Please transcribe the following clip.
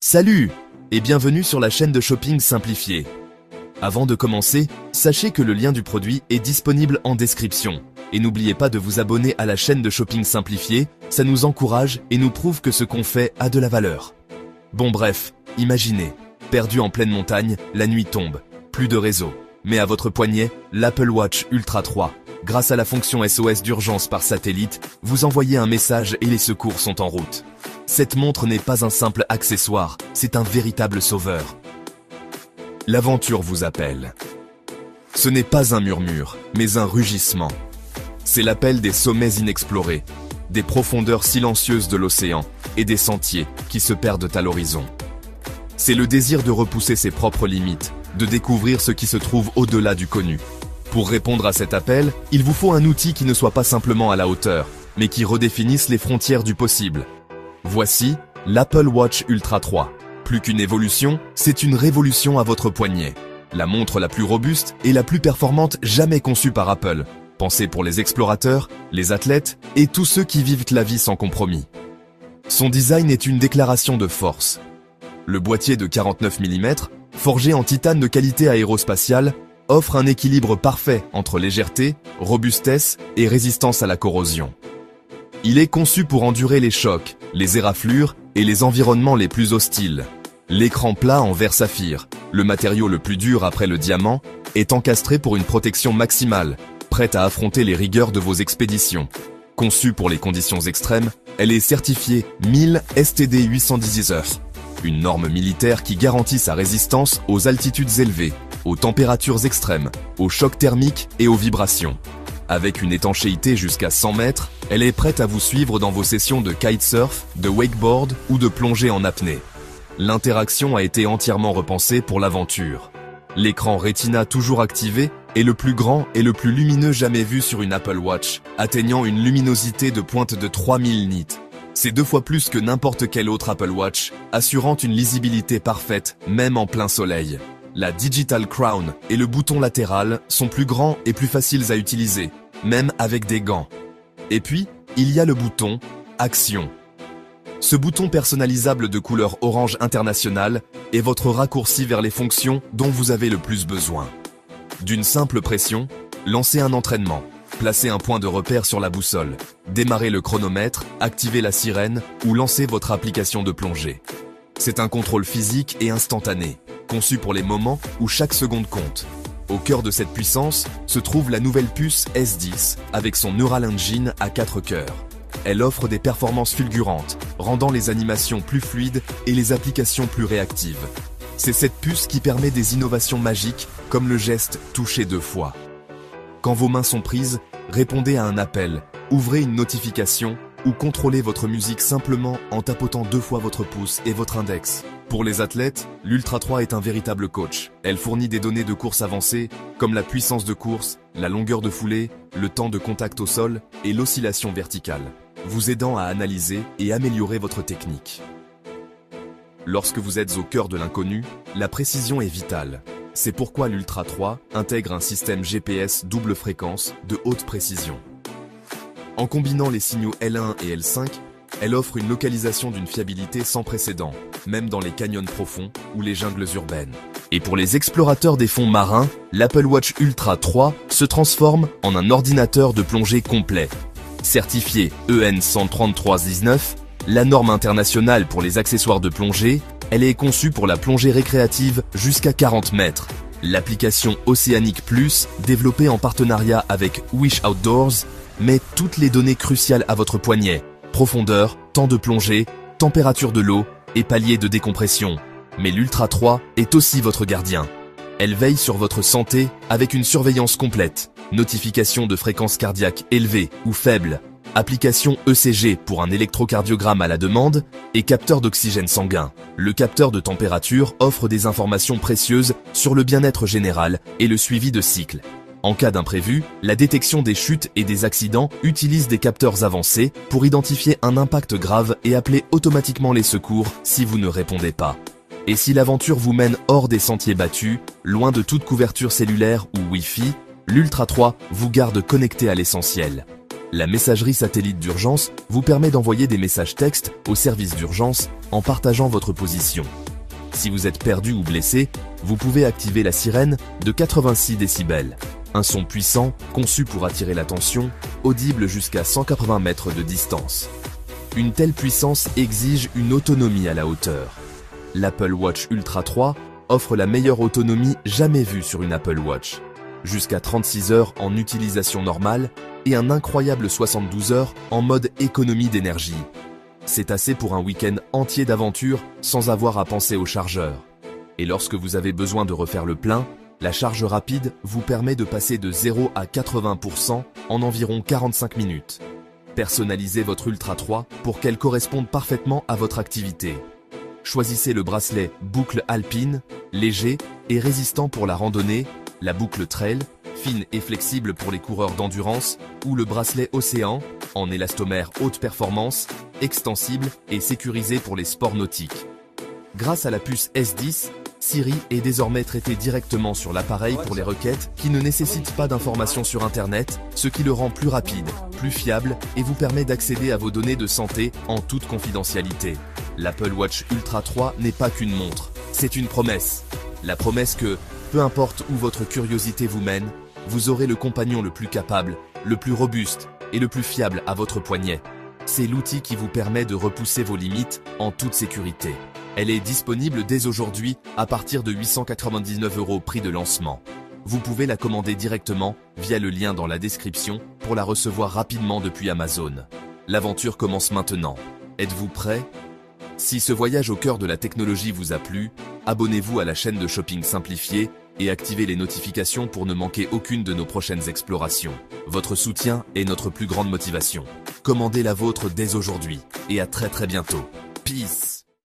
Salut et bienvenue sur la chaîne de shopping simplifié. Avant de commencer, sachez que le lien du produit est disponible en description. Et n'oubliez pas de vous abonner à la chaîne de shopping simplifié, ça nous encourage et nous prouve que ce qu'on fait a de la valeur. Bon bref, imaginez, perdu en pleine montagne, la nuit tombe, plus de réseau. Mais à votre poignet, l'Apple Watch Ultra 3. Grâce à la fonction SOS d'urgence par satellite, vous envoyez un message et les secours sont en route. Cette montre n'est pas un simple accessoire, c'est un véritable sauveur. L'aventure vous appelle. Ce n'est pas un murmure, mais un rugissement. C'est l'appel des sommets inexplorés, des profondeurs silencieuses de l'océan et des sentiers qui se perdent à l'horizon. C'est le désir de repousser ses propres limites, de découvrir ce qui se trouve au-delà du connu. Pour répondre à cet appel, il vous faut un outil qui ne soit pas simplement à la hauteur, mais qui redéfinisse les frontières du possible. Voici l'Apple Watch Ultra 3. Plus qu'une évolution, c'est une révolution à votre poignet. La montre la plus robuste et la plus performante jamais conçue par Apple. Pensée pour les explorateurs, les athlètes et tous ceux qui vivent la vie sans compromis. Son design est une déclaration de force. Le boîtier de 49 mm, forgé en titane de qualité aérospatiale, offre un équilibre parfait entre légèreté, robustesse et résistance à la corrosion. Il est conçu pour endurer les chocs, les éraflures et les environnements les plus hostiles. L'écran plat en verre saphir, le matériau le plus dur après le diamant, est encastré pour une protection maximale, prête à affronter les rigueurs de vos expéditions. Conçue pour les conditions extrêmes, elle est certifiée 1000 STD 810 heures, une norme militaire qui garantit sa résistance aux altitudes élevées, aux températures extrêmes, aux chocs thermiques et aux vibrations. Avec une étanchéité jusqu'à 100 mètres, elle est prête à vous suivre dans vos sessions de kitesurf, de wakeboard ou de plongée en apnée. L'interaction a été entièrement repensée pour l'aventure. L'écran Retina toujours activé est le plus grand et le plus lumineux jamais vu sur une Apple Watch, atteignant une luminosité de pointe de 3000 nits. C'est 2 fois plus que n'importe quel autre Apple Watch, assurant une lisibilité parfaite, même en plein soleil. La Digital Crown et le bouton latéral sont plus grands et plus faciles à utiliser, même avec des gants. Et puis, il y a le bouton Action. Ce bouton personnalisable de couleur orange international est votre raccourci vers les fonctions dont vous avez le plus besoin. D'une simple pression, lancez un entraînement, placez un point de repère sur la boussole, démarrez le chronomètre, activez la sirène ou lancez votre application de plongée. C'est un contrôle physique et instantané, conçu pour les moments où chaque seconde compte. Au cœur de cette puissance se trouve la nouvelle puce S10 avec son Neural Engine à 4 cœurs. Elle offre des performances fulgurantes, rendant les animations plus fluides et les applications plus réactives. C'est cette puce qui permet des innovations magiques comme le geste « toucher 2 fois ». Quand vos mains sont prises, répondez à un appel, ouvrez une notification ou contrôlez votre musique simplement en tapotant 2 fois votre pouce et votre index. Pour les athlètes, l'Ultra 3 est un véritable coach. Elle fournit des données de course avancées, comme la puissance de course, la longueur de foulée, le temps de contact au sol et l'oscillation verticale, vous aidant à analyser et améliorer votre technique. Lorsque vous êtes au cœur de l'inconnu, la précision est vitale. C'est pourquoi l'Ultra 3 intègre un système GPS double fréquence de haute précision. En combinant les signaux L1 et L5, elle offre une localisation d'une fiabilité sans précédent, même dans les canyons profonds ou les jungles urbaines. Et pour les explorateurs des fonds marins, l'Apple Watch Ultra 3 se transforme en un ordinateur de plongée complet. Certifié EN 13319, la norme internationale pour les accessoires de plongée, elle est conçue pour la plongée récréative jusqu'à 40 mètres. L'application Océanic Plus, développée en partenariat avec Wish Outdoors, met toutes les données cruciales à votre poignet. Profondeur, temps de plongée, température de l'eau et palier de décompression. Mais l'Ultra 3 est aussi votre gardien. Elle veille sur votre santé avec une surveillance complète. Notification de fréquence cardiaque élevée ou faible. Application ECG pour un électrocardiogramme à la demande et capteur d'oxygène sanguin. Le capteur de température offre des informations précieuses sur le bien-être général et le suivi de cycle. En cas d'imprévu, la détection des chutes et des accidents utilise des capteurs avancés pour identifier un impact grave et appeler automatiquement les secours si vous ne répondez pas. Et si l'aventure vous mène hors des sentiers battus, loin de toute couverture cellulaire ou Wi-Fi, l'Ultra 3 vous garde connecté à l'essentiel. La messagerie satellite d'urgence vous permet d'envoyer des messages textes au service d'urgence en partageant votre position. Si vous êtes perdu ou blessé, vous pouvez activer la sirène de 86 décibels. Un son puissant, conçu pour attirer l'attention, audible jusqu'à 180 mètres de distance. Une telle puissance exige une autonomie à la hauteur. L'Apple Watch Ultra 3 offre la meilleure autonomie jamais vue sur une Apple Watch. Jusqu'à 36 heures en utilisation normale et un incroyable 72 heures en mode économie d'énergie. C'est assez pour un week-end entier d'aventure sans avoir à penser au chargeur. Et lorsque vous avez besoin de refaire le plein, la charge rapide vous permet de passer de 0 à 80% en environ 45 minutes. Personnalisez votre Ultra 3 pour qu'elle corresponde parfaitement à votre activité. Choisissez le bracelet boucle alpine, léger et résistant pour la randonnée, la boucle trail, fine et flexible pour les coureurs d'endurance, ou le bracelet océan, en élastomère haute performance, extensible et sécurisé pour les sports nautiques. Grâce à la puce S10, Siri est désormais traité directement sur l'appareil pour les requêtes qui ne nécessitent pas d'informations sur Internet, ce qui le rend plus rapide, plus fiable et vous permet d'accéder à vos données de santé en toute confidentialité. L'Apple Watch Ultra 3 n'est pas qu'une montre, c'est une promesse. La promesse que, peu importe où votre curiosité vous mène, vous aurez le compagnon le plus capable, le plus robuste et le plus fiable à votre poignet. C'est l'outil qui vous permet de repousser vos limites en toute sécurité. Elle est disponible dès aujourd'hui à partir de 899 € prix de lancement. Vous pouvez la commander directement via le lien dans la description pour la recevoir rapidement depuis Amazon. L'aventure commence maintenant. Êtes-vous prêt? Si ce voyage au cœur de la technologie vous a plu, abonnez-vous à la chaîne de Shopping Simplifié et activez les notifications pour ne manquer aucune de nos prochaines explorations. Votre soutien est notre plus grande motivation. Commandez la vôtre dès aujourd'hui et à très bientôt. Peace!